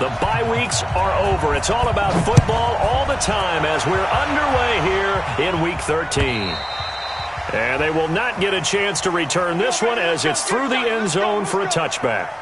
The bye weeks are over. It's all about football all the time as we're underway here in Week 13. And they will not get a chance to return this one as it's through the end zone for a touchback.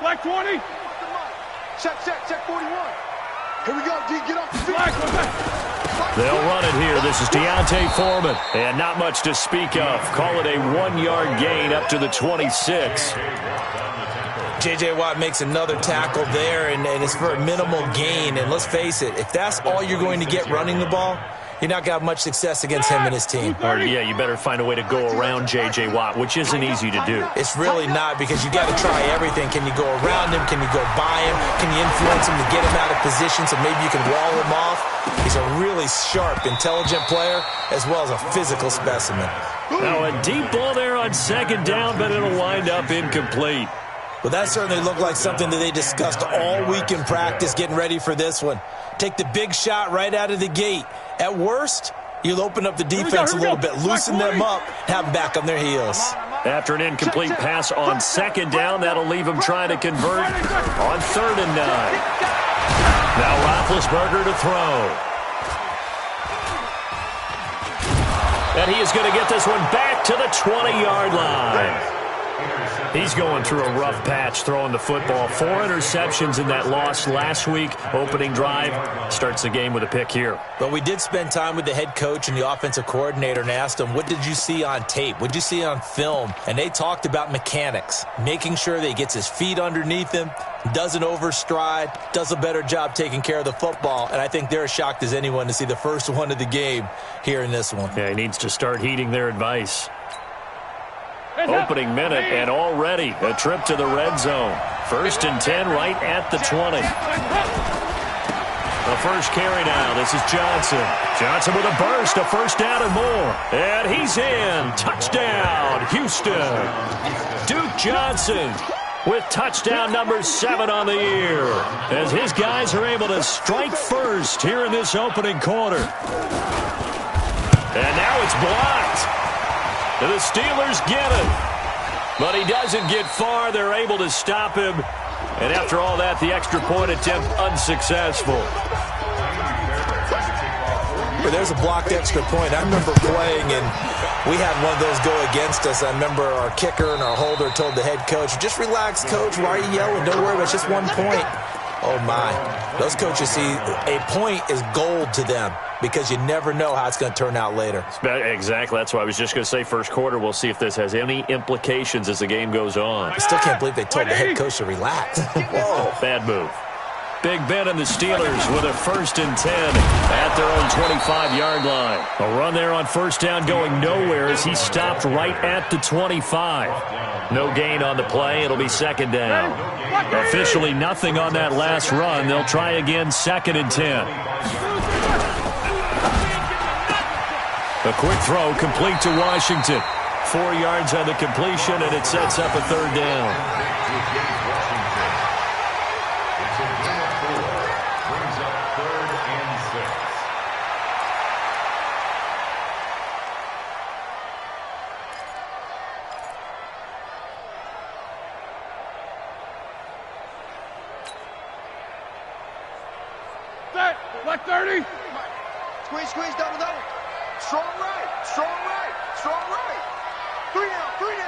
Black 20. Check 41. Here we go, D. Get off the field. They'll run it here. This is Deontay Foreman. And not much to speak of. Call it a 1-yard gain up to the 26. J.J. Watt makes another tackle there, and it's for a minimal gain. And let's face it, if that's all you're going to get running the ball, you're not going to have much success against him and his team. Or, yeah, you better find a way to go around J.J. Watt, which isn't easy to do. It's really not, because you got to try everything. Can you go around him? Can you go by him? Can you influence him to get him out of position so maybe you can wall him off? He's a really sharp, intelligent player as well as a physical specimen. Now a deep ball there on second down, but it'll wind up incomplete. Well, that certainly looked like something that they discussed all week in practice getting ready for this one. Take the big shot right out of the gate. At worst, you'll open up the defense a little bit, loosen them up, have them back on their heels. After an incomplete pass on second down, that'll leave him trying to convert on 3rd and 9. Now Roethlisberger to throw. And he is going to get this one back to the 20-yard line. He's going through a rough patch throwing the football. 4 interceptions in that loss last week. Opening drive starts the game with a pick here. But we did spend time with the head coach and the offensive coordinator and asked them, what did you see on tape? What did you see on film? And they talked about mechanics, making sure that he gets his feet underneath him, doesn't overstride, does a better job taking care of the football. And I think they're as shocked as anyone to see the first one of the game here in this one. Yeah, he needs to start heeding their advice. Opening minute, and already a trip to the red zone. 1st and 10 right at the 20. The first carry now. This is Johnson. Johnson with a burst, a first down and more. And he's in. Touchdown, Houston. Duke Johnson with touchdown number 7 on the year, as his guys are able to strike first here in this opening quarter. And now it's blocked. The Steelers get it. But he doesn't get far. They're able to stop him And after all that, the extra point attempt unsuccessful. There's a blocked extra point. I remember playing, and we had one of those go against us. I remember our kicker and our holder told the head coach, just relax, coach. Why are you yelling? Don't worry, it's just 1 point. Oh, my. Those coaches see a point is gold to them because you never know how it's going to turn out later. Exactly. That's why I was just going to say first quarter. We'll see if this has any implications as the game goes on. I still can't believe they told the head coach to relax. Whoa. Bad move. Big Ben and the Steelers with a 1st and 10 at their own 25-yard line. A run there on first down going nowhere as he stopped right at the 25. No gain on the play. It'll be 2nd down. Officially nothing on that last run. They'll try again 2nd and 10. A quick throw complete to Washington. 4 yards on the completion, and it sets up a 3rd down. Black 30. Squeeze down to that one. Strong right. 3 down.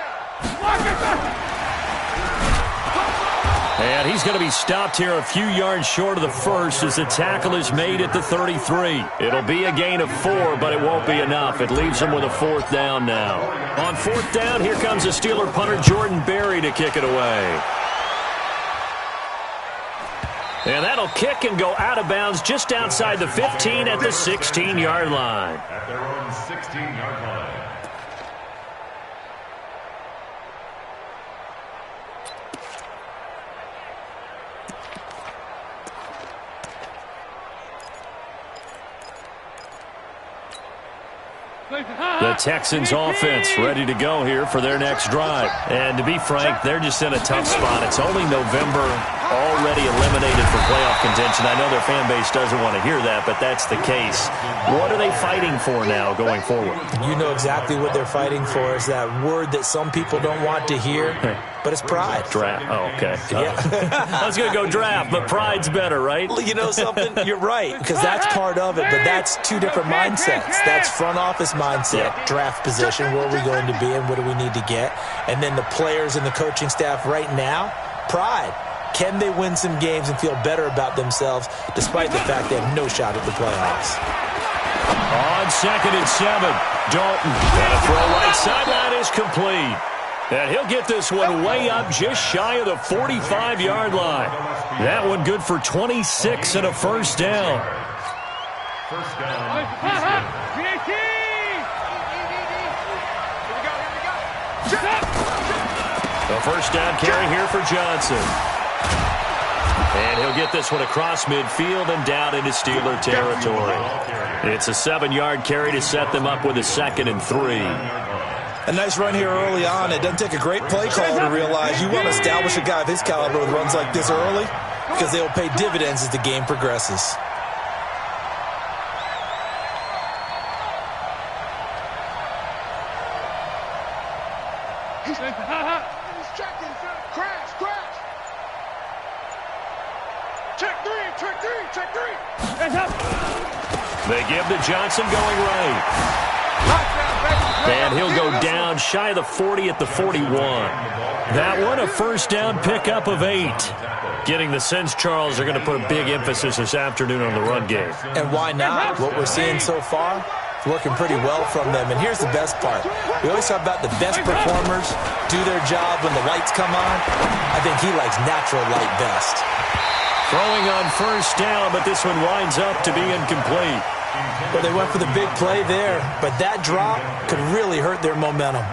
And he's going to be stopped here a few yards short of the first as the tackle is made at the 33. It'll be a gain of 4, but it won't be enough. It leaves him with a 4th down now. On 4th down, here comes a Steeler punter, Jordan Berry, to kick it away. And that'll kick and go out of bounds just outside the 15 at the 16-yard line. At their own 16-yard line. The Texans offense ready to go here for their next drive. And to be frank, they're just in a tough spot. It's only November, already eliminated for playoff contention. I know their fan base doesn't want to hear that, but that's the case. What are they fighting for now going forward? You know exactly what they're fighting for. Is that word that some people don't want to hear, but it's pride. Draft. Oh, okay. Yeah. I was going to go draft, but pride's better, right? You know something? You're right, because that's part of it, but that's 2 different mindsets. That's front office mindset, draft position, where are we going to be and what do we need to get? And then the players and the coaching staff right now, pride. Can they win some games and feel better about themselves despite the fact they have no shot at the playoffs? On 2nd and 7, Dalton. And a throw right sideline is complete. And he'll get this one way up just shy of the 45-yard line. That one good for 26 and a 1st down. First down. The 1st down carry here for Johnson. And he'll get this one across midfield and down into Steeler territory. It's a 7-yard carry to set them up with a 2nd and 3. A nice run here early on. It doesn't take a great play caller to realize you want to establish a guy of his caliber with runs like this early because they will pay dividends as the game progresses. He's checking. Crash. Check three. They give to Johnson going right. And he'll go down shy of the 40 at the 41. That one, a 1st down pickup of 8. Getting the sense, Charles, they're going to put a big emphasis this afternoon on the run game. And why not? What we're seeing so far, working pretty well from them. And here's the best part. We always talk about the best performers do their job when the lights come on. I think he likes natural light best. Throwing on 1st down, but this one winds up to be incomplete. Well, they went for the big play there, but that drop could really hurt their momentum.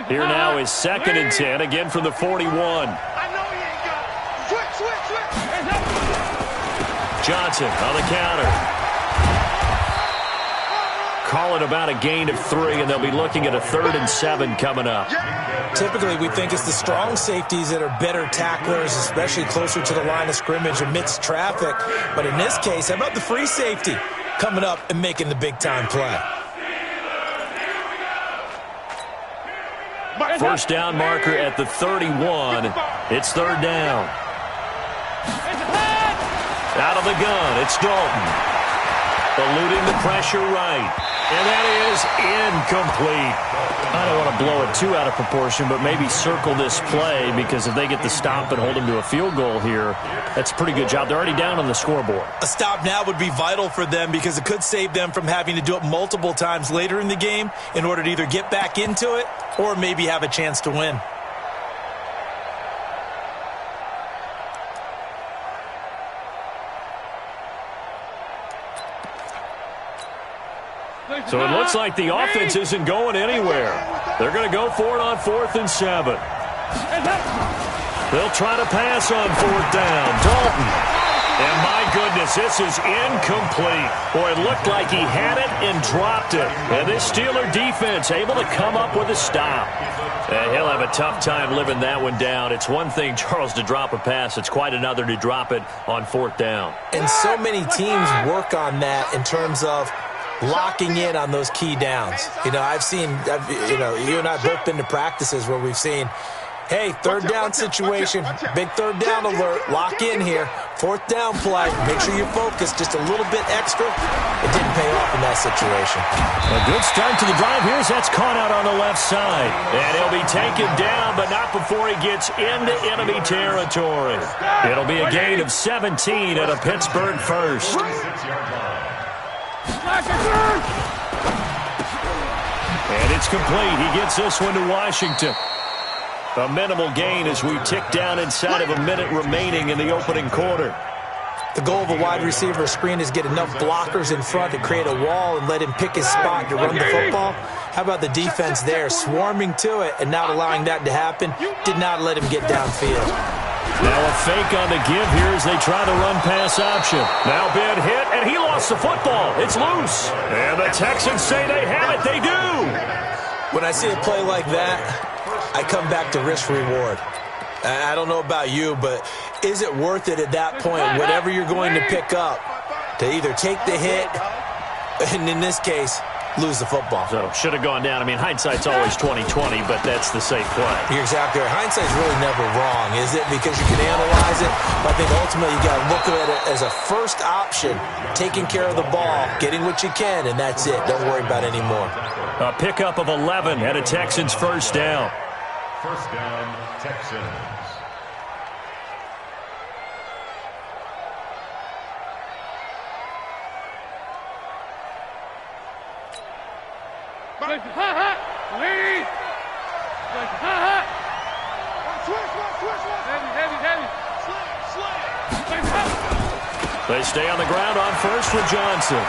Here now is 2nd and 10, again from the 41. I know he ain't got it. Switch. Johnson on the counter. Call it about a gain of 3, and they'll be looking at a 3rd and 7 coming up. Typically, we think it's the strong safeties that are better tacklers, especially closer to the line of scrimmage amidst traffic. But in this case, how about the free safety coming up and making the big-time play? First down marker at the 31. It's third down. Out of the gun, it's Dalton. Eluding the pressure right. And that is incomplete. I don't want to blow it too out of proportion, but maybe circle this play, because if they get the stop and hold them to a field goal here, that's a pretty good job. They're already down on the scoreboard. A stop now would be vital for them, because it could save them from having to do it multiple times later in the game in order to either get back into it or maybe have a chance to win. So it looks like the offense isn't going anywhere. They're going to go for it on 4th and 7. They'll try to pass on 4th down. Dalton. And my goodness, this is incomplete. Boy, it looked like he had it and dropped it. And this Steeler defense able to come up with a stop. And he'll have a tough time living that one down. It's one thing, Charles, to drop a pass. It's quite another to drop it on 4th down. And so many teams work on that in terms of locking in on those key downs. You know, you and I have both been to practices where we've seen, hey, third down situation, big third down alert, lock in here, 4th down play, make sure you focus just a little bit extra. It didn't pay off in that situation. A good start to the drive. Here's that's caught out on the left side. And he'll be taken down, but not before he gets into enemy territory. It'll be a gain of 17 at a Pittsburgh first. And it's complete. He gets this one to Washington. A minimal gain as we tick down inside of a minute remaining in the opening quarter. The goal of a wide receiver screen is get enough blockers in front to create a wall and let him pick his spot to run the football. How about the defense there, swarming to it and not allowing that to happen? Did not let him get downfield. Now a fake on the give here as they try the run-pass option. Now big hit, and he lost the football. It's loose. And the Texans say they have it. They do. When I see a play like that, I come back to risk-reward. I don't know about you, but is it worth it at that point, whatever you're going to pick up, to either take the hit, and in this case, lose the football? So should have gone down. I mean, hindsight's always 20/20, but that's the safe play. You're exactly right. Hindsight's really never wrong, is it? Because you can analyze it, but I think ultimately you got to look at it as a first option, taking care of the ball, getting what you can, and that's it. Don't worry about any more. A pickup of 11 at a Texans first down. First down, Texans. They stay on the ground on first with Johnson.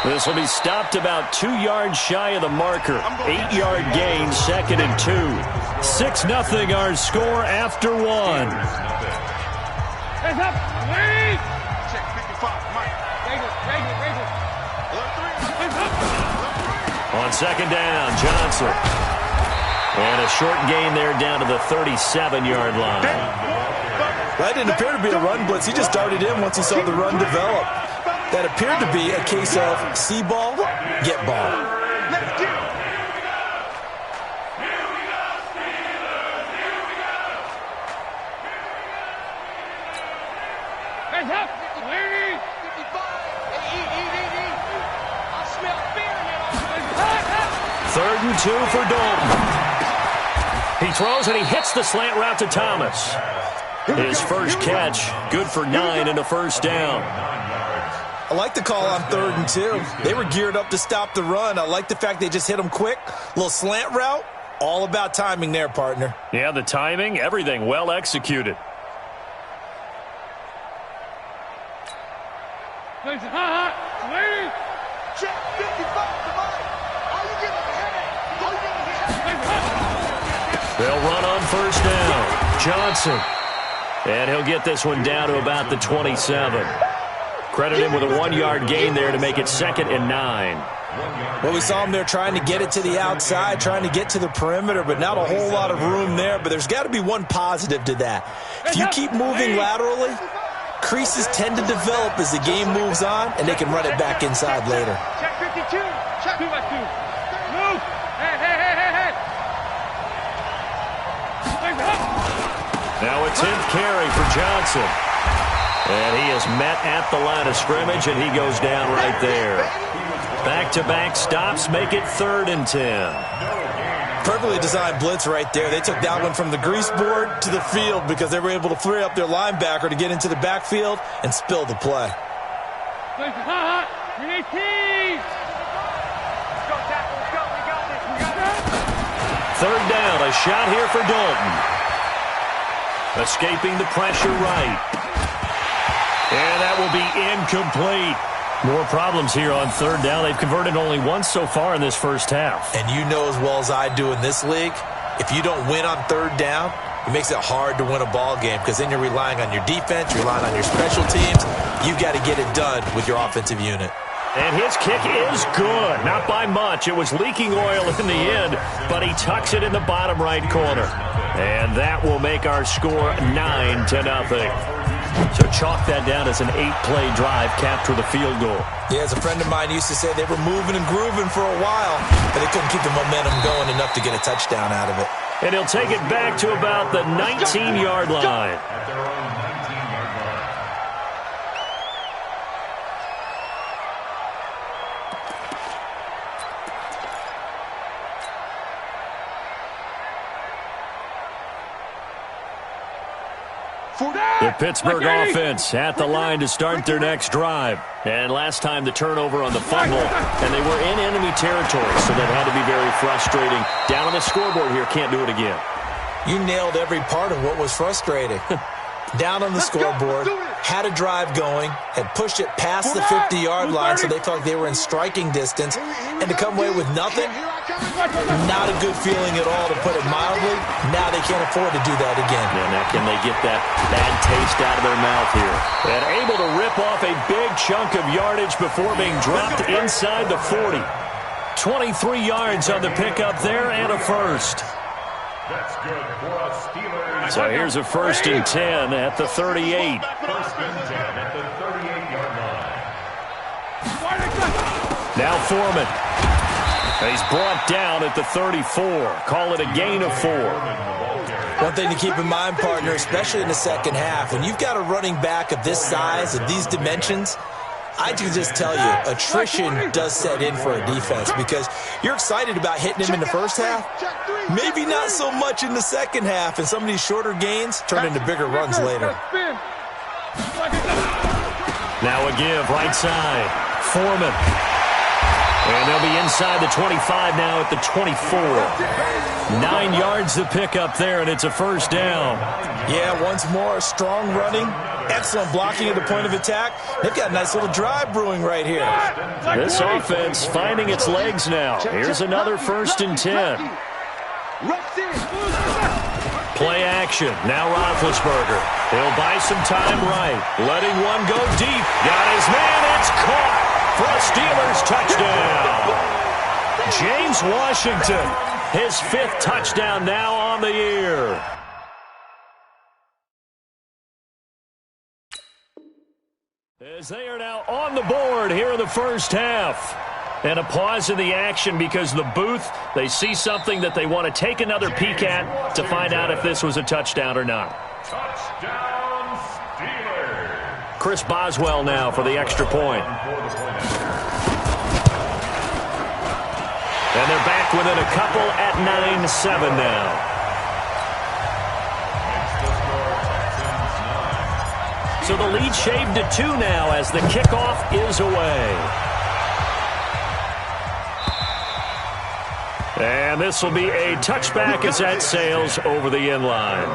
This will be stopped about 2 yards shy of the marker. 8-yard gain, 2nd and 2. 6-0 our score after 1. On 2nd down, Johnson. And a short gain there down to the 37-yard line. That didn't appear to be a run blitz. He just darted in once he saw the run develop. That appeared to be a case of see ball, get ball. Third and 2 for Dalton. He throws and he hits the slant route to Thomas. His first catch, good for 9 and a first down. I like the call on 3rd and 2. They were geared up to stop the run. I like the fact they just hit him quick. Little slant route. All about timing there, partner. Yeah, the timing, everything well executed. They'll run on first down. Johnson. And he'll get this one down to about the 27. Credit him with a 1-yard gain there to make it 2nd and 9. Well, we saw him there trying to get it to the outside, trying to get to the perimeter, but not a whole lot of room there. But there's got to be one positive to that. If you keep moving laterally, creases tend to develop as the game moves on, and they can run it back inside later. Check 52. Check 2 by 2. Move. Hey. Now a 10th carry for Johnson. And he is met at the line of scrimmage, and he goes down right there. Back-to-back stops make it 3rd and 10. Perfectly designed blitz right there. They took that one from the grease board to the field because they were able to free up their linebacker to get into the backfield and spill the play. We need keys. Let's go, tackle. Let's go. We got this. 3rd down, a shot here for Dalton. Escaping the pressure right. And that will be incomplete. More problems here on 3rd down. They've converted only once so far in this first half. And you know as well as I do in this league, if you don't win on 3rd down, it makes it hard to win a ball game because then you're relying on your defense, you're relying on your special teams. You've got to get it done with your offensive unit. And his kick is good. Not by much. It was leaking oil in the end, but he tucks it in the bottom right corner. And that will make our score 9-0. So chalk that down as an 8-play drive capped with a field goal. Yeah, as a friend of mine used to say, they were moving and grooving for a while, but they couldn't keep the momentum going enough to get a touchdown out of it. And he'll take it back to about the 19-yard line. At their own 19-yard line. The Pittsburgh offense at the line to start their next drive. And last time the turnover on the fumble, and they were in enemy territory, so that had to be very frustrating. Down on the scoreboard here, can't do it again. You nailed every part of what was frustrating. Down on the scoreboard, had a drive going, had pushed it past the 50-yard line so they felt like they were in striking distance, and to come away with nothing, not a good feeling at all, to put it mildly. Now they can't afford to do that again. Yeah, now can they get that bad taste out of their mouth here? And able to rip off a big chunk of yardage before being dropped inside the 40. 23 yards on the pickup there and a first. That's good for a Steelers. So here's a 1st and 10 at the 38. 1st and 10 at the 38-yard line. Now Foreman. He's brought down at the 34. Call it a gain of 4. One thing to keep in mind, partner, especially in the second half, when you've got a running back of this size, of these dimensions, I can just tell you, attrition does set in for a defense because you're excited about hitting him in the first half. Maybe not so much in the second half, and some of these shorter gains turn into bigger runs later. Now a give, right side. Foreman. And they'll be inside the 25 now at the 24. 9 yards to pick up there, and it's a 1st down. Yeah, once more, strong running, excellent blocking at the point of attack. They've got a nice little drive brewing right here. This offense finding its legs now. Here's another 1st and 10. Play action. Now Roethlisberger. He'll buy some time right. Letting one go deep. Got his man. It's caught for a Steelers touchdown. James Washington, his 5th touchdown now on the year. As they are now on the board here in the first half. And a pause in the action because the booth, they see something that they want to take another peek at to find out if this was a touchdown or not. Touchdown, Steelers. Chris Boswell now for the extra point. And they're back within a couple at 9-7 now. So the lead shaved to 2 now as the kickoff is away. And this will be a touchback as that sails over the end line.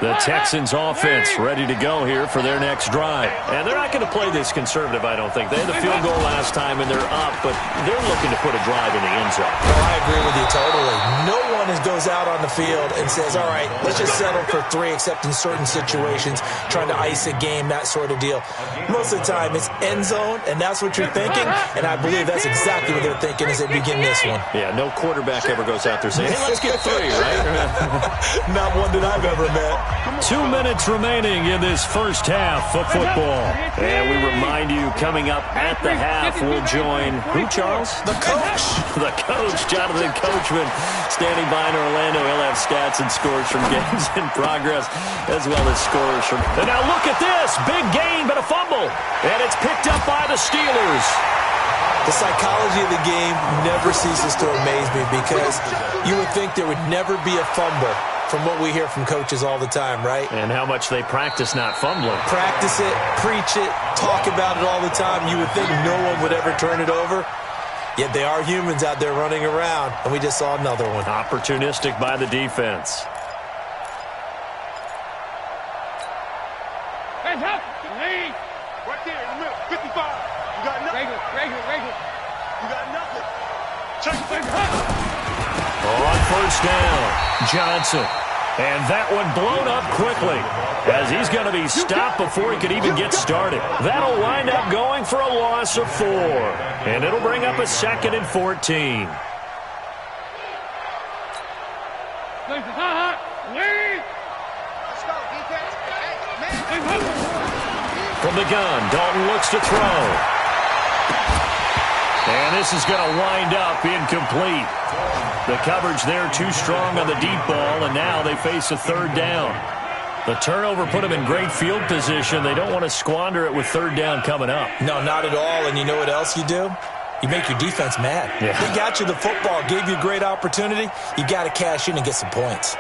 The Texans offense ready to go here for their next drive. And they're not going to play this conservative, I don't think. They had the field goal last time and they're up, but they're looking to put a drive in the end zone. Oh, I agree with you totally. No one goes out on the field and says, all right, let's just settle for 3, except in certain situations, trying to ice a game, that sort of deal. Most of the time, it's end zone, and that's what you're thinking, and I believe that's exactly what they're thinking as they begin this one. Yeah, no quarterback ever goes out there saying, hey, let's get 3, right? Not one that I've ever met. 2 minutes remaining in this first half of football. And we remind you, coming up at the half, we'll join who, Charles? The coach. The coach, Jonathan Coachman, standing by in Orlando. He'll have stats and scores from games in progress, as well as scores from... And now look at this. Big gain, but a fumble. And it's picked up by the Steelers. The psychology of the game never ceases to amaze me because you would think there would never be a fumble from what we hear from coaches all the time, right? And how much they practice not fumbling. Practice it, preach it, talk about it all the time. You would think no one would ever turn it over. Yet they are humans out there running around, and we just saw another one. Opportunistic by the defense. Hands up. Lead. Right there in the middle. 55. You got nothing. Regular. You got nothing. Check. On first down, Johnson. And that one blown up quickly as he's going to be stopped before he could even get started. That'll wind up going for a loss of 4. And it'll bring up a 2nd and 14. Lead. Let's go, defense. From the gun, Dalton looks to throw. And this is going to wind up incomplete. The coverage there too strong on the deep ball, and now they face a 3rd down. The turnover put them in great field position. They don't want to squander it with 3rd down coming up. No, not at all. And you know what else you do? You make your defense mad. Yeah. They got you the football, gave you a great opportunity. You got to cash in and get some points.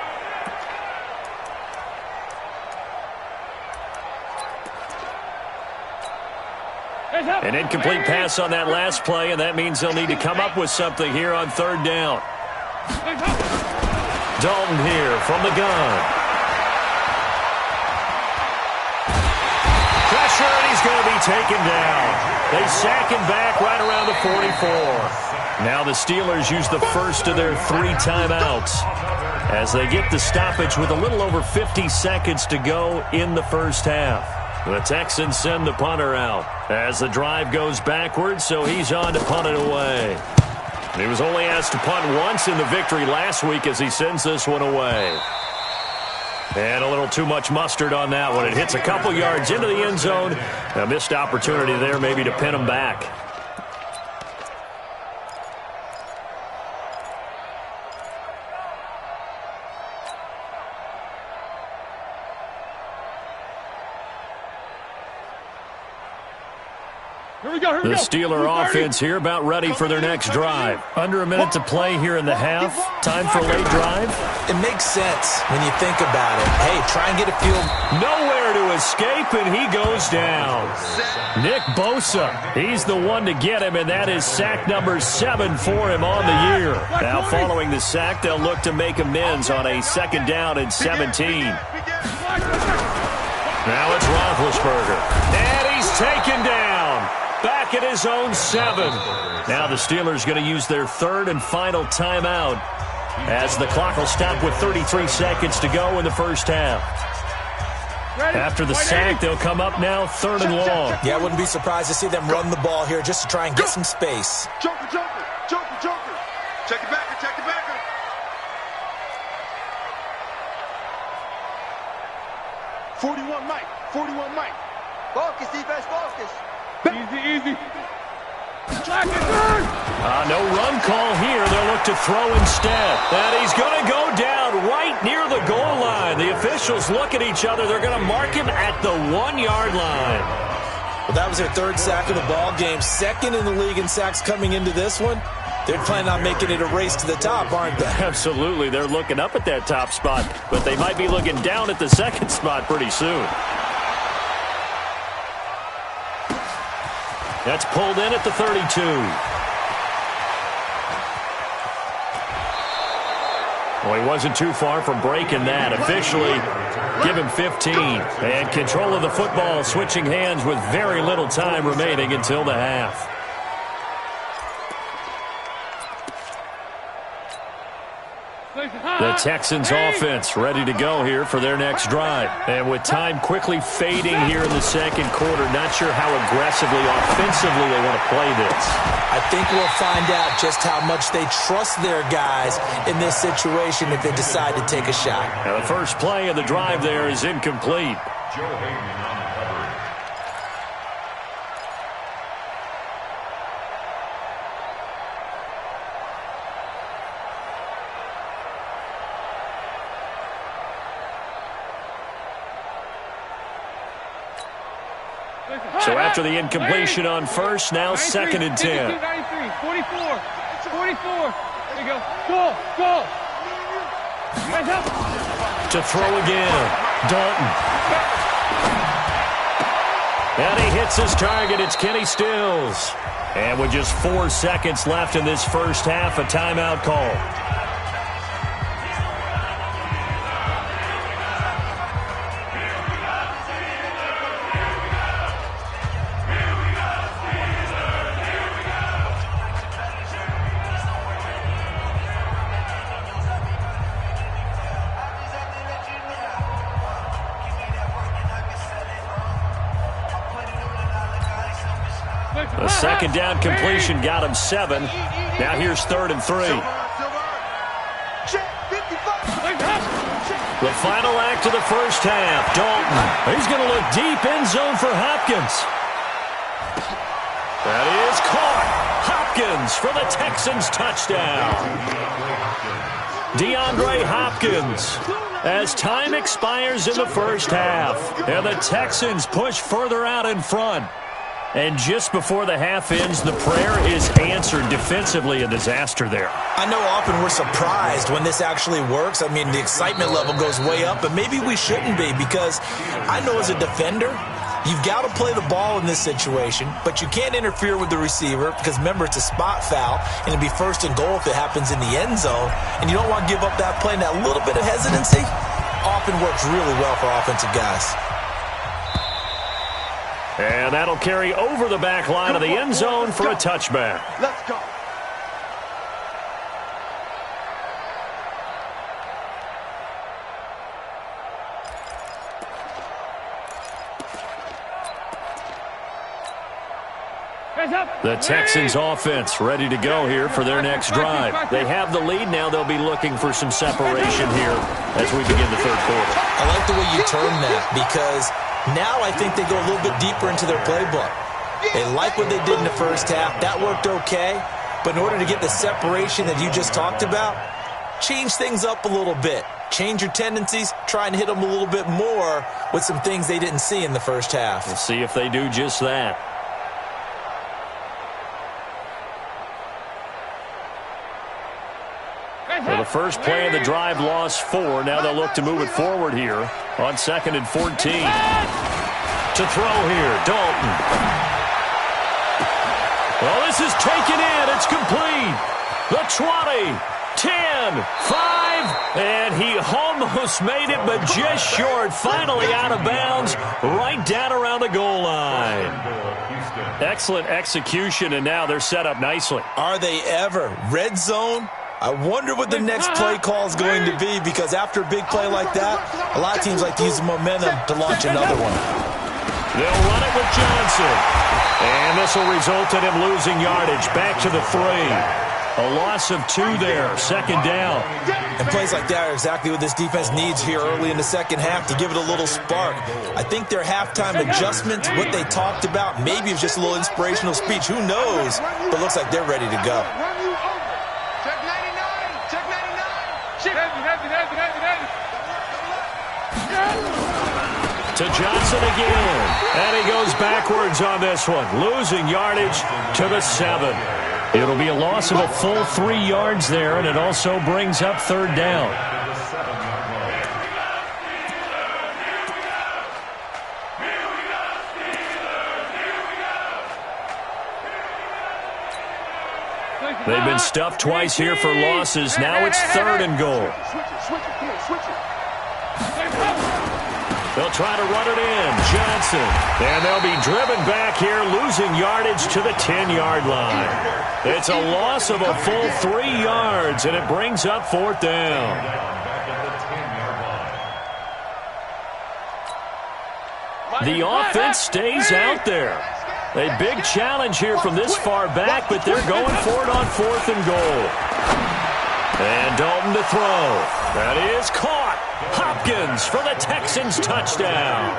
An incomplete pass on that last play, and that means they'll need to come up with something here on 3rd down. Dalton here from the gun. Pressure, and he's going to be taken down. They sack him back right around the 44. Now the Steelers use the first of their 3 timeouts as they get the stoppage with a little over 50 seconds to go in the first half. The Texans send the punter out as the drive goes backwards, so he's on to punt it away. He was only asked to punt once in the victory last week as he sends this one away. And a little too much mustard on that one. It hits a couple yards into the end zone. A missed opportunity there maybe to pin him back. The Steeler offense here about ready for their next drive. Under a minute to play here in the half. Time for a late drive. It makes sense when you think about it. Hey, try and get a field. Nowhere to escape, and he goes down. Nick Bosa, he's the one to get him, and that is sack number 7 for him on the year. Now following the sack, they'll look to make amends on a 2nd down and 17. Now it's Roethlisberger, and he's taken down. Back at his own 7. Now the Steelers going to use their 3rd and final timeout as the clock will stop with 33 seconds to go in the first half. After the sack, they'll come up now 3rd and long. Yeah, I wouldn't be surprised to see them run the ball here just to try and get some space. Joker. Check it back. 41 Mike. Focus, defense, focus. Easy. No run call here. They'll look to throw instead. And he's going to go down right near the goal line. The officials look at each other. They're going to mark him at the 1-yard line. Well, that was their 3rd sack of the ball game. 2nd in the league in sacks coming into this one. They're planning on making it a race to the top, aren't they? Absolutely. They're looking up at that top spot, but they might be looking down at the 2nd spot pretty soon. That's pulled in at the 32. Well, he wasn't too far from breaking that. Officially, give him 15. And control of the football, switching hands with very little time remaining until the half. The Texans offense ready to go here for their next drive. And with time quickly fading here in the second quarter, not sure how aggressively, offensively they want to play this. I think we'll find out just how much they trust their guys in this situation if they decide to take a shot. Now the first play of the drive there is incomplete. Joe Hayden on the coverage. So after the incompletion on first, now 2nd and 10. 44. 44. There you go. Go. Hands up. To throw again. Dalton. And he hits his target. It's Kenny Stills. And with just 4 seconds left in this first half, a timeout call. The second down completion got him 7. Now here's 3rd and 3. The final act of the first half. Dalton. He's going to look deep end zone for Hopkins. That is caught. Hopkins for the Texans touchdown. DeAndre Hopkins. As time expires in the first half, and the Texans push further out in front. And just before the half ends, the prayer is answered defensively. A disaster there. I know often we're surprised when this actually works. I mean, the excitement level goes way up, but maybe we shouldn't be, because I know as a defender, you've got to play the ball in this situation, but you can't interfere with the receiver because, remember, it's a spot foul, and it'd be 1st and goal if it happens in the end zone, and you don't want to give up that play. And that little bit of hesitancy often works really well for offensive guys. And that'll carry over the back line of the end zone for a touchback. Let's go. The Texans offense ready to go here for their next drive. They have the lead now. They'll be looking for some separation here as we begin the third quarter. I like the way you term that, because now I think they go a little bit deeper into their playbook. They like what they did in the first half. That worked okay. But in order to get the separation that you just talked about, change things up a little bit. Change your tendencies. Try and hit them a little bit more with some things they didn't see in the first half. We'll see if they do just that. So the first play of the drive lost 4. Now they'll look to move it forward here on 2nd and 14. To throw here, Dalton. Well, this is taken in. It's complete. The 20, 10, 5, and he almost made it, but just short. Finally out of bounds, right down around the goal line. Excellent execution, and now they're set up nicely. Are they ever? Red zone? I wonder what the next play call is going to be, because after a big play like that, a lot of teams like to use the momentum to launch another one. They'll run it with Johnson. And this will result in him losing yardage. Back to the 3. A loss of 2 there. 2nd down. And plays like that are exactly what this defense needs here early in the second half to give it a little spark. I think their halftime adjustment, what they talked about, maybe it was just a little inspirational speech. Who knows? But it looks like they're ready to go. To Johnson again. And he goes backwards on this one. Losing yardage to the 7. It'll be a loss of a full 3 yards there, and it also brings up 3rd down. They've been stuffed twice here for losses. Now it's 3rd and goal. They'll try to run it in. Johnson. And they'll be driven back here, losing yardage to the 10-yard line. It's a loss of a full 3 yards, and it brings up 4th down. The offense stays out there. A big challenge here from this far back, but they're going for it on 4th and goal. And Dalton to throw. That is caught. Hopkins for the Texans touchdown.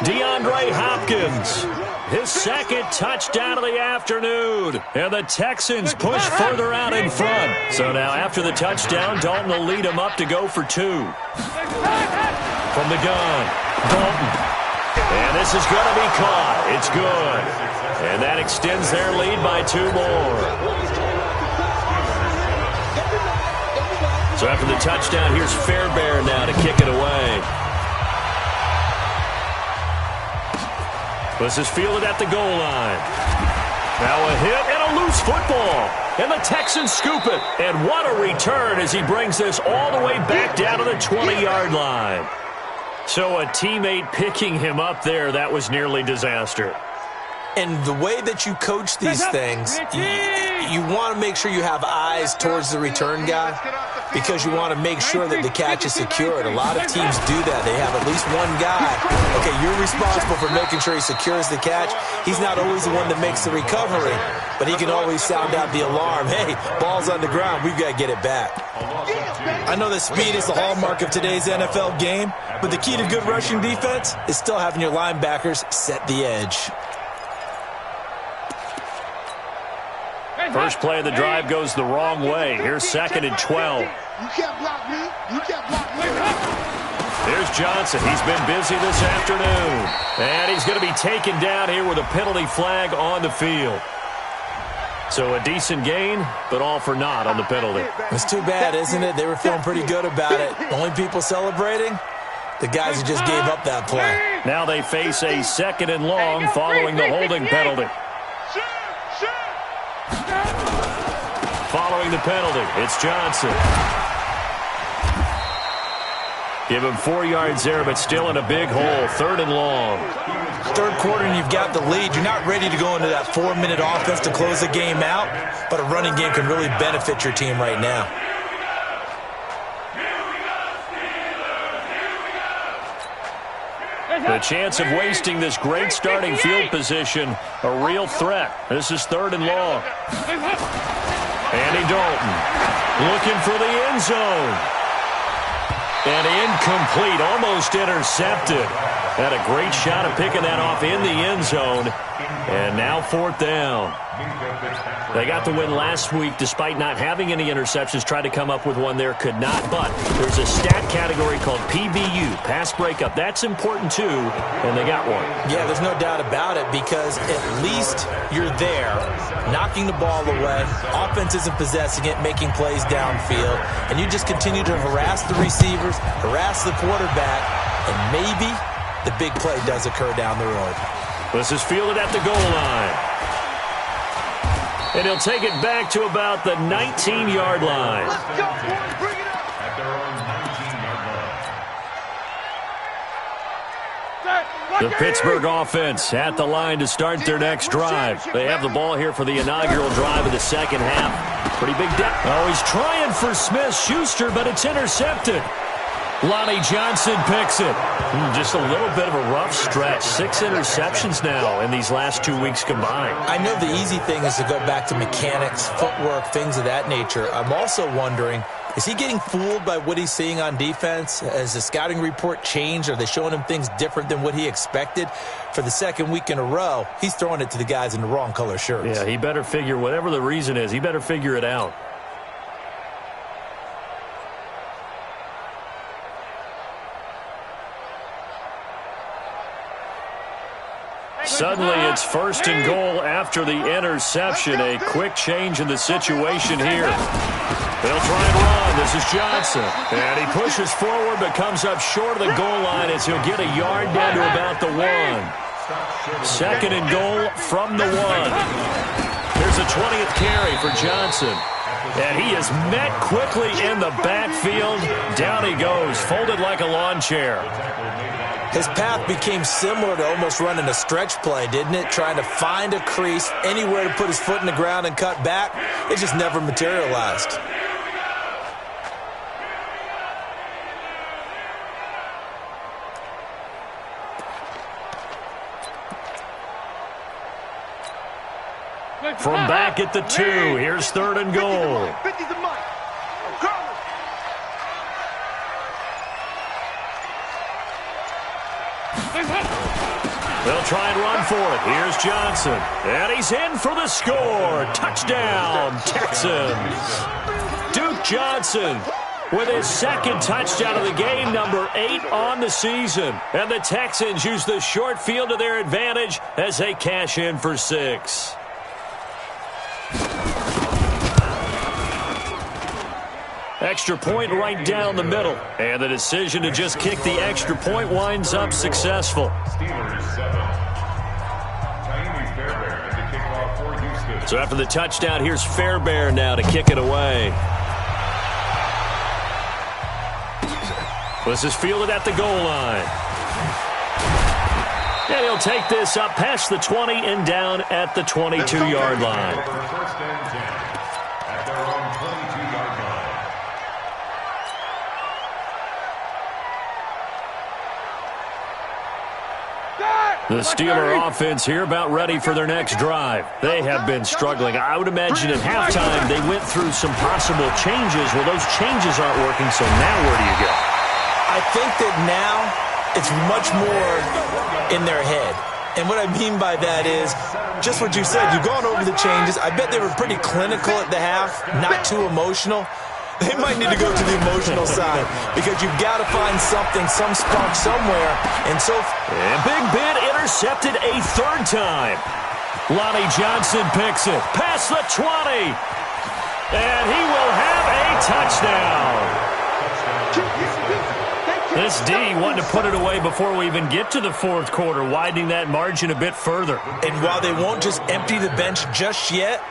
DeAndre Hopkins, his 2nd touchdown of the afternoon. And the Texans push further out in front. So now after the touchdown, Dalton will lead them up to go for 2. From the gun, Dalton. And this is going to be caught. It's good. And that extends their lead by 2 more. So after the touchdown, here's Fairbairn now to kick it away. This is fielded at the goal line. Now a hit and a loose football. And the Texans scoop it. And what a return as he brings this all the way back down to the 20-yard line. So a teammate picking him up there, that was nearly disaster. And the way that you coach these things, you want to make sure you have eyes towards the return guy because you want to make sure that the catch is secured. A lot of teams do that. They have at least one guy. Okay, you're responsible for making sure he secures the catch. He's not always the one that makes the recovery, but he can always sound out the alarm. Hey, ball's on the ground. We've got to get it back. I know that speed is the hallmark of today's NFL game, but the key to good rushing defense is still having your linebackers set the edge. First play of the drive goes the wrong way. Here's 2nd and 12. You can't block me. You can't block me. Here's Johnson. He's been busy this afternoon. And he's going to be taken down here with a penalty flag on the field. So a decent gain, but all for naught on the penalty. It's too bad, isn't it? They were feeling pretty good about it. Only people celebrating? The guys who just gave up that play. Now they face a 2nd and long following the holding penalty. Following the penalty, it's Johnson. Give him 4 yards there, but still in a big hole. 3rd and long. 3rd quarter and you've got the lead. You're not ready to go into that 4-minute offense to close the game out, but a running game can really benefit your team right now. The chance of wasting this great starting field position, a real threat. This is 3rd and long. Andy Dalton looking for the end zone. And incomplete, almost intercepted. Had a great shot at picking that off in the end zone. And now 4th down. They got the win last week despite not having any interceptions. Tried to come up with one there, could not. But there's a stat category called PBU, pass breakup. That's important too, and they got one. Yeah, there's no doubt about it because at least you're there, knocking the ball away. Offense isn't possessing it, making plays downfield. And you just continue to harass the receivers, harass the quarterback, and maybe the big play does occur down the road. This is fielded at the goal line. And he'll take it back to about the 19-yard line. Let's go, boys. Bring it up. At their own 19-yard line. The Pittsburgh offense at the line to start their next drive. They have the ball here for the inaugural drive of the 2nd half. Pretty big depth. Oh, he's trying for Smith-Schuster, but it's intercepted. Lonnie Johnson picks it. Just a little bit of a rough stretch. 6 interceptions now in these last 2 weeks combined. I know the easy thing is to go back to mechanics, footwork, things of that nature. I'm also wondering, is he getting fooled by what he's seeing on defense? Has the scouting report changed? Are they showing him things different than what he expected? For the 2nd week in a row, he's throwing it to the guys in the wrong color shirts. Yeah, he better figure, whatever the reason is, he better figure it out. Suddenly, it's 1st and goal after the interception. A quick change in the situation here. They'll try and run. This is Johnson. And he pushes forward but comes up short of the goal line as he'll get a yard down to about the 1. 2nd and goal from the 1. Here's a 20th carry for Johnson. And he is met quickly in the backfield. Down he goes, folded like a lawn chair. His path became similar to almost running a stretch play, didn't it? Trying to find a crease, anywhere to put his foot in the ground and cut back. It just never materialized. From back at the 2, here's 3rd and goal. 50's a mile. They'll try and run for it. Here's Johnson. And he's in for the score. Touchdown, Texans. Duke Johnson with his 2nd touchdown of the game, number 8 on the season. And the Texans use the short field to their advantage as they cash in for 6. Extra point right down the middle. And the decision to just kick the extra point winds up successful. So after the touchdown, here's Fairbairn now to kick it away. This is fielded at the goal line. And he'll take this up past the 20 and down at the 22-yard line. First and 10 at their own 22-yard line. The Steeler offense here about ready for their next drive. They have been struggling. I would imagine at halftime they went through some possible changes. Well, those changes aren't working, so now where do you go? I think that now it's much more in their head. And what I mean by that is just what you said. You've gone over the changes. I bet they were pretty clinical at the half, not too emotional. They might need to go to the emotional side because you've got to find something, some spark somewhere. And Big Ben intercepted a 3rd time. Lonnie Johnson picks it past the 20. And he will have a touchdown. This D wanted to put it away before we even get to the 4th quarter, widening that margin a bit further. And while they won't just empty the bench just yet,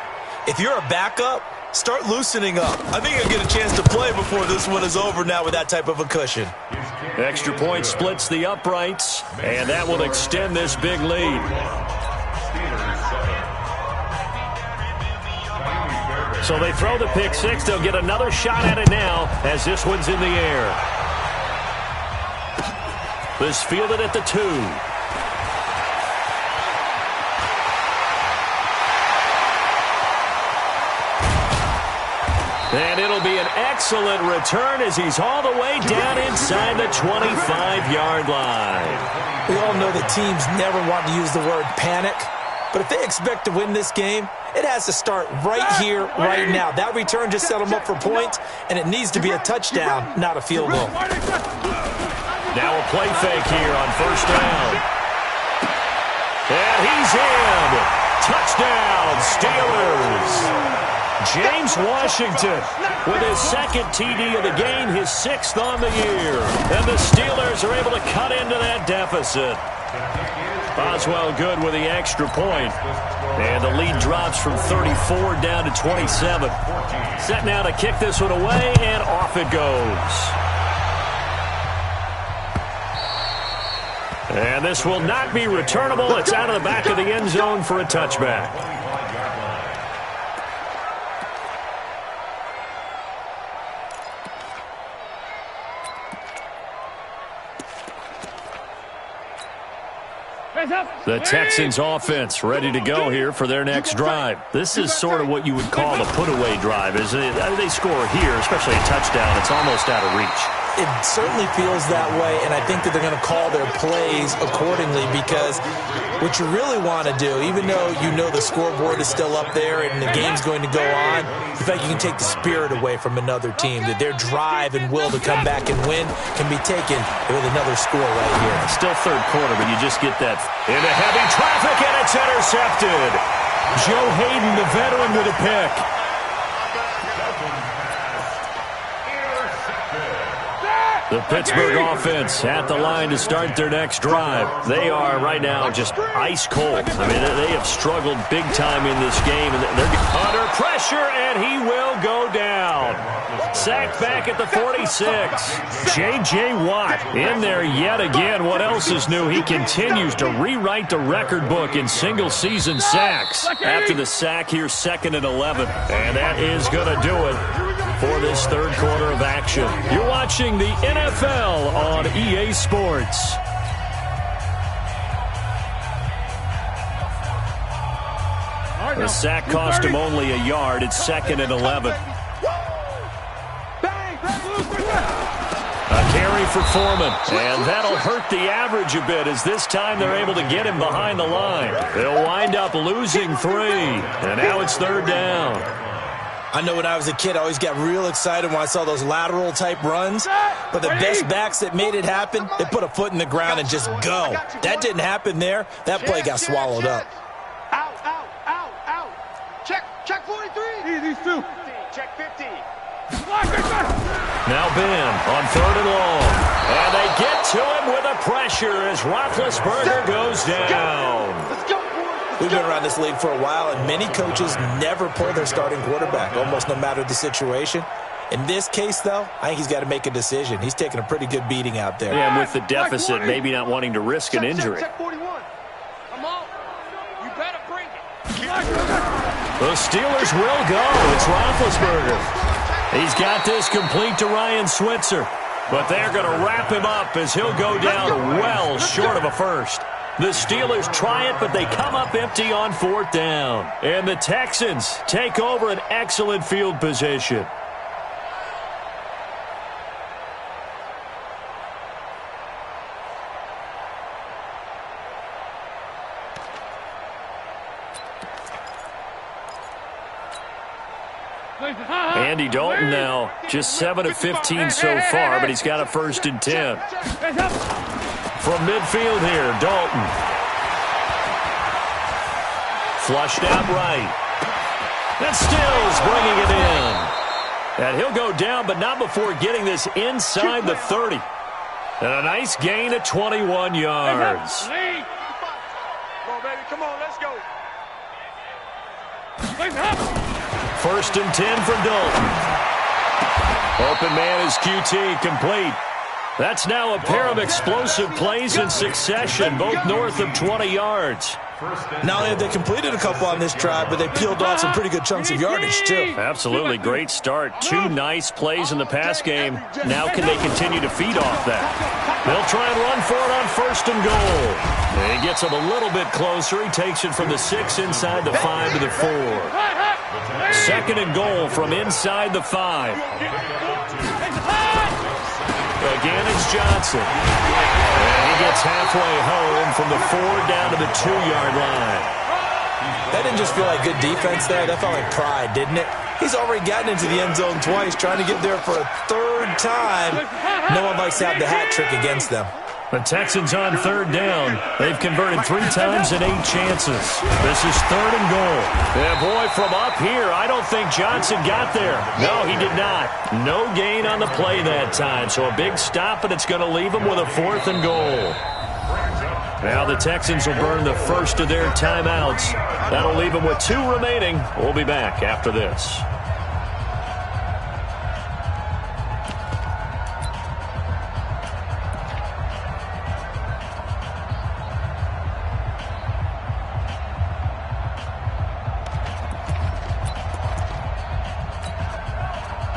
if you're a backup, start loosening up. I think you'll get a chance to play before this one is over now with that type of a cushion. Extra point splits the uprights, and that will extend this big lead. So they throw the pick 6. They'll get another shot at it now as this one's in the air. This fielded at the 2. And it'll be an excellent return as he's all the way down inside the 25-yard line. We all know that teams never want to use the word panic, but if they expect to win this game, it has to start right here, right now. That return just set them up for points, and it needs to be a touchdown, not a field goal. Now a play fake here on 1st down. And he's in. Touchdown, Steelers. James Washington with his 2nd TD of the game, his 6th on the year. And the Steelers are able to cut into that deficit. Oswell good with the extra point. And the lead drops from 34 down to 27. Set now to kick this one away, and off it goes. And this will not be returnable. It's out of the back of the end zone for a touchback. The Texans offense ready to go here for their next drive. This is sort of what you would call a put-away drive. As they score here, especially a touchdown, it's almost out of reach. It certainly feels that way, and I think that they're going to call their plays accordingly because what you really want to do, even though you know the scoreboard is still up there and the game's going to go on, the fact you can take the spirit away from another team, that their drive and will to come back and win can be taken with another score right here. Still 3rd quarter, but you just get that into heavy traffic, and it's intercepted. Joe Hayden, the veteran, with a pick. The Pittsburgh offense at the line to start their next drive. They are right now just ice cold. I mean, they have struggled big time in this game, and they're under pressure. pressure, and he will go down. Sacked back at the 46. J.J. Watt in there yet again. What else is new? He continues to rewrite the record book in single-season sacks. After the sack here, 2nd and 11. And that is going to do it for this third quarter of action. You're watching the NFL on EA Sports. The sack cost him only a yard. It's 2nd and 11. A carry for Foreman, and that'll hurt the average a bit as this time they're able to get him behind the line. They'll wind up losing 3, and now it's 3rd down. I know when I was a kid, I always got real excited when I saw those lateral-type runs, but the best backs that made it happen, they put a foot in the ground and just go. That didn't happen there. That play got swallowed up. Out. Check 43. These two. Check 50. Now Ben on 3rd and long. And they get to him with a pressure as Roethlisberger goes down. Let's go, boys. We've been around this league for a while, and many coaches never pull their starting quarterback, almost no matter the situation. In this case, though, I think he's got to make a decision. He's taking a pretty good beating out there. Yeah, and with the deficit, maybe not wanting to risk an injury. Check 41. Come on. You better bring it. The Steelers will go. It's Roethlisberger. He's got this complete to Ryan Switzer. But they're going to wrap him up as he'll go down well short of a first. The Steelers try it, but they come up empty on 4th down. And the Texans take over an excellent field position. Andy Dalton now just 7 of 15 so far, but he's got a 1st and 10. From midfield here, Dalton. Flushed out right. And Stills bringing it in. And he'll go down, but not before getting this inside the 30. And a nice gain of 21 yards. Come on, baby. Come on, let's go. 1st and 10 for Dalton. Open man is QT, complete. That's now a pair of explosive plays in succession, both north of 20 yards. Not only have they completed a couple on this drive, but they peeled off some pretty good chunks of yardage, too. Absolutely great start. 2 nice plays in the pass game. Now can they continue to feed off that? They'll try and run for it on 1st and goal. He gets him a little bit closer. He takes it from the 6 inside the 5 to the 4. 2nd and goal from inside the 5. Again, it's Johnson. And he gets halfway home from the 4 down to the 2-yard line. That didn't just feel like good defense there. That felt like pride, didn't it? He's already gotten into the end zone twice, trying to get there for a 3rd time. No one likes to have the hat trick against them. The Texans on 3rd down. They've converted 3 times in 8 chances. This is 3rd and goal. Yeah, boy, from up here, I don't think Johnson got there. No, he did not. No gain on the play that time. So a big stop, and it's going to leave him with a 4th and goal. Now the Texans will burn the first of their timeouts. That'll leave them with 2 remaining. We'll be back after this.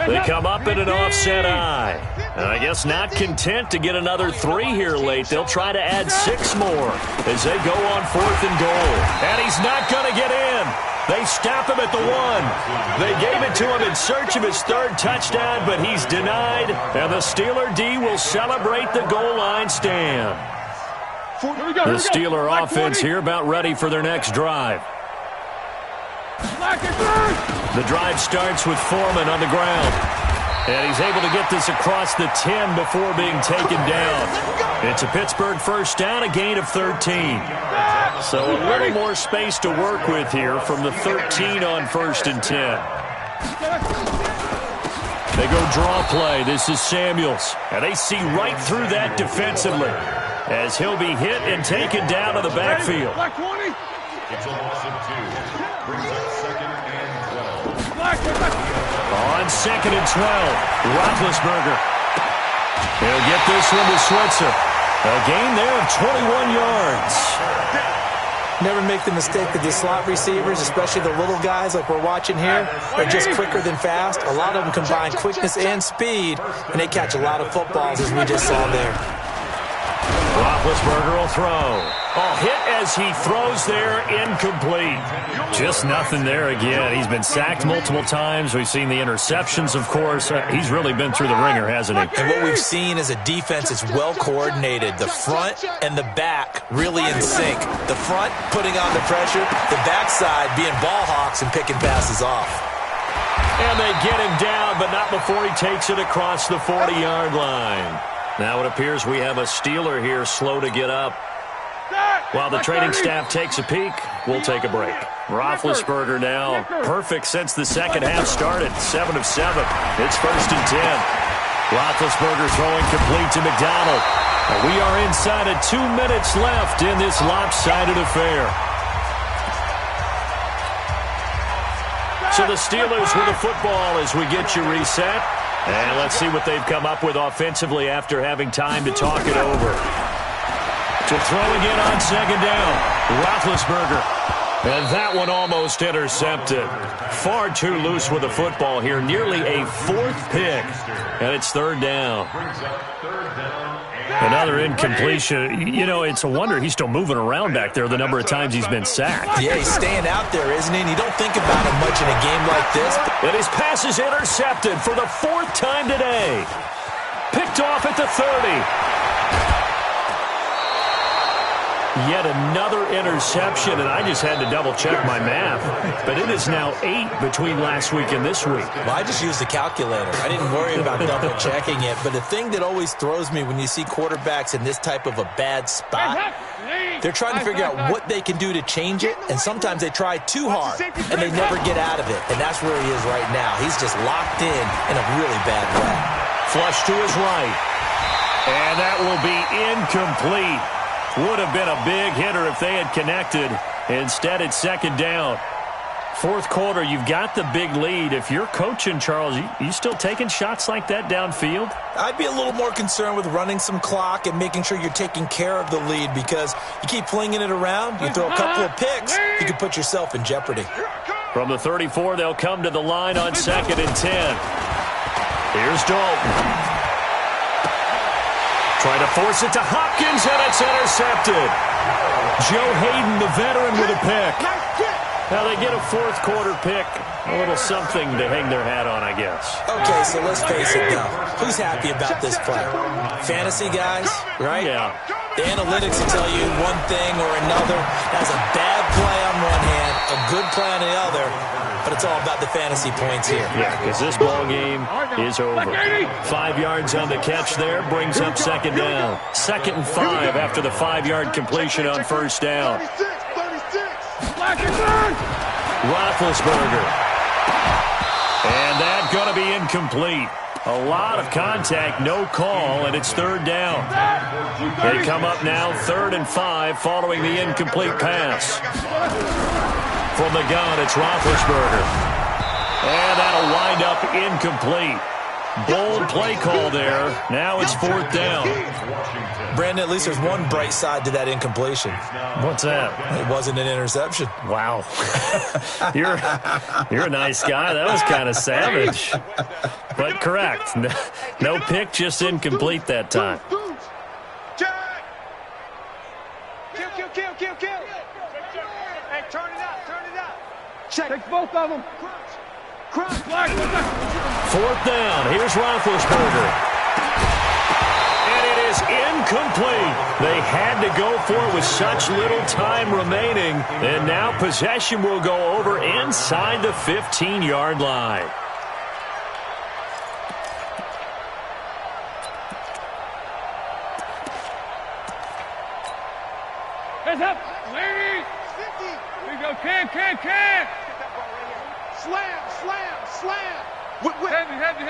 They come up in an offset eye. And I guess not content to get another 3 here late. They'll try to add 6 more as they go on 4th and goal. And he's not going to get in. They stop him at the 1. They gave it to him in search of his 3rd touchdown, but he's denied. And the Steeler D will celebrate the goal line stand. The Steeler offense here about ready for their next drive. The drive starts with Foreman on the ground. And he's able to get this across the 10 before being taken down. It's a Pittsburgh 1st down, a gain of 13. So a little more space to work with here from the 13 on 1st and 10. They go draw play. This is Samuels. And they see right through that defensively as he'll be hit and taken down to the backfield. It's a loss of 2. Brings up 2nd and 12. On 2nd and 12, Roethlisberger. He'll get this one to Switzer. A gain there of 21 yards. Never make the mistake with the slot receivers, especially the little guys like we're watching here. They're just quicker than fast. A lot of them combine quickness and speed, and they catch a lot of footballs, as we just saw there. Roethlisberger will throw. Oh, hit as he throws there, incomplete. Just nothing there again. He's been sacked multiple times. We've seen the interceptions, of course. He's really been through the ringer, hasn't he? And what we've seen is a defense that's well coordinated. The front and the back really in sync. The front putting on the pressure, the backside being ball hawks and picking passes off. And they get him down, but not before he takes it across the 40-yard line. Now it appears we have a Steeler here slow to get up. While the training staff takes a peek, we'll take a break. Roethlisberger now perfect since the second half started. 7 of 7. It's 1st and 10. Roethlisberger throwing complete to McDonald. And we are inside of 2 minutes left in this lopsided affair. So the Steelers with the football as we get you reset. And let's see what they've come up with offensively after having time to talk it over. To throw again on 2nd down, Roethlisberger. And that one almost intercepted. Far too loose with the football here. Nearly a 4th pick. And it's 3rd down. Another incompletion. You know, it's a wonder he's still moving around back there the number of times he's been sacked. Yeah, he's staying out there, isn't he? And you don't think about him much in a game like this. And his pass is intercepted for the 4th time today. Picked off at the 30. Yet another interception, and I just had to double-check my math. But it is now 8 between last week and this week. Well, I just used the calculator. I didn't worry about double-checking it. But the thing that always throws me when you see quarterbacks in this type of a bad spot, they're trying to figure out what they can do to change it, and sometimes they try too hard, and they never get out of it. And that's where he is right now. He's just locked in a really bad way. Flush to his right. And that will be incomplete. Would have been a big hitter if they had connected. Instead, it's 2nd down. 4th quarter, you've got the big lead. If you're coaching, Charles, you still taking shots like that downfield? I'd be a little more concerned with running some clock and making sure you're taking care of the lead, because you keep flinging it around, you throw a couple of picks, you can put yourself in jeopardy. From the 34, they'll come to the line on 2nd and 10. Here's Dalton. Trying to force it to Hopkins, and it's intercepted. Joe Hayden, the veteran, with a pick. Now they get a 4th quarter pick. A little something to hang their hat on, I guess. Okay, so let's face it now. Who's happy about this play? Fantasy guys, right? Yeah. The analytics will tell you one thing or another. That's a bad play on one hand, a good play on the other. But it's all about the fantasy points here. Yeah, because this ball game is over. 5 yards on the catch there brings up 2nd down. 2nd and 5 after the 5-yard completion on 1st down. 36. Roethlisberger. And that's going to be incomplete. A lot of contact, no call, and it's 3rd down. They come up now 3rd and 5 following the incomplete pass. From the gun, it's Roethlisberger. And that'll wind up incomplete. Bold play call there. Now it's 4th down. Brandon, at least there's one bright side to that incompletion. What's that? It wasn't an interception. Wow. You're a nice guy. That was kind of savage. But correct. No pick, just incomplete that time. Kill. Hey, turn it out. Check. Take both of them. Crunch. 4th down. Here's Roethlisberger. And it is incomplete. They had to go for it with such little time remaining. And now possession will go over inside the 15-yard line. Hands up. Ladies. Here we go. Can. Slam. Heavy.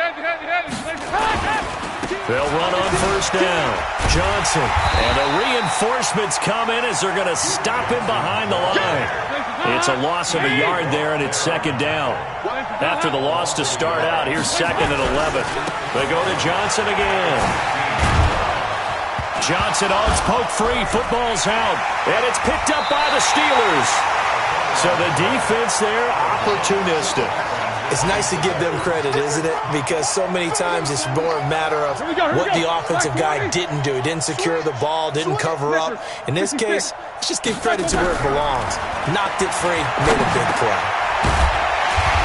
They'll run on first down. Johnson. And the reinforcements come in as they're going to stop him behind the line. It's a loss of a yard there, and it's second down. After the loss to start out, here's 2nd and 11. They go to Johnson again. Johnson, it's poke free. Football's out. And it's picked up by the Steelers. So the defense there, opportunistic. It's nice to give them credit, isn't it? Because so many times it's more a matter of what the offensive guy didn't do. He didn't secure the ball, didn't cover up. In this case, let's just give credit to where it belongs. Knocked it free, made a big play.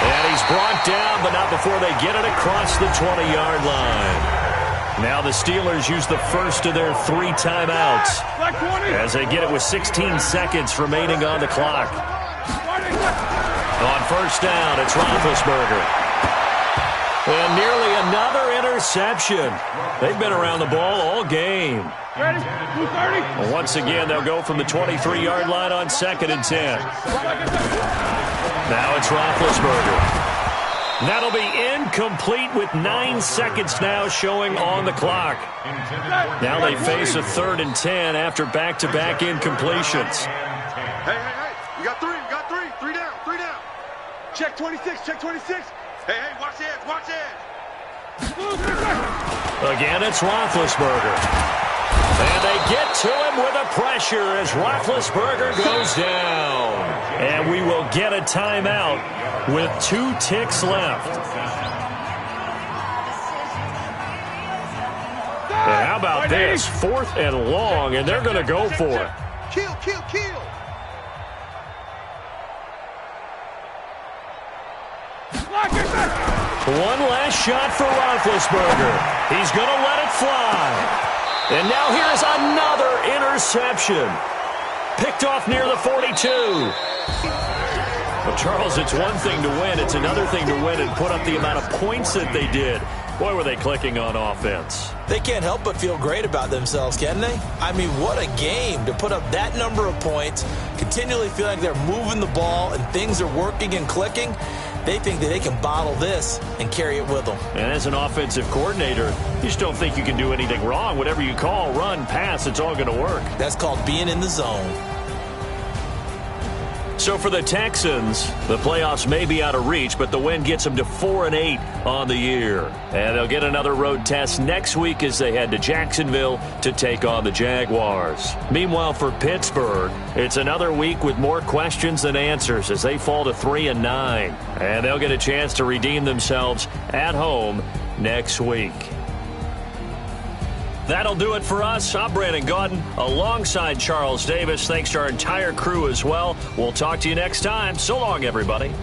And he's brought down, but not before they get it across the 20-yard line. Now the Steelers use the first of their 3 timeouts as they get it with 16 seconds remaining on the clock. On first down, it's Roethlisberger. And nearly another interception. They've been around the ball all game. Ready? 230. Well, once again, they'll go from the 23-yard line on 2nd and 10. Now it's Roethlisberger. That'll be incomplete with 9 seconds now showing on the clock. Now they face a 3rd and 10 after back-to-back incompletions. Hey. You got 3. Three down. Check 26. Hey, watch the edge. Again, it's Roethlisberger. And they get to him with a pressure as Roethlisberger goes down. And we will get a timeout with 2 ticks left. And how about this? 4th and long, and they're going to go for it. Kill. One last shot for Roethlisberger. He's going to let it fly. And now here's another interception. Picked off near the 42. Well, Charles, it's one thing to win. It's another thing to win and put up the amount of points that they did. Boy, were they clicking on offense. They can't help but feel great about themselves, can they? I mean, what a game to put up that number of points, continually feel like they're moving the ball and things are working and clicking. They think that they can bottle this and carry it with them. And as an offensive coordinator, you just don't think you can do anything wrong. Whatever you call, run, pass, it's all going to work. That's called being in the zone. So for the Texans, the playoffs may be out of reach, but the win gets them to 4-8 on the year. And they'll get another road test next week as they head to Jacksonville to take on the Jaguars. Meanwhile, for Pittsburgh, it's another week with more questions than answers as they fall to 3-9. And they'll get a chance to redeem themselves at home next week. That'll do it for us. I'm Brandon Gaudin alongside Charles Davis. Thanks to our entire crew as well. We'll talk to you next time. So long, everybody.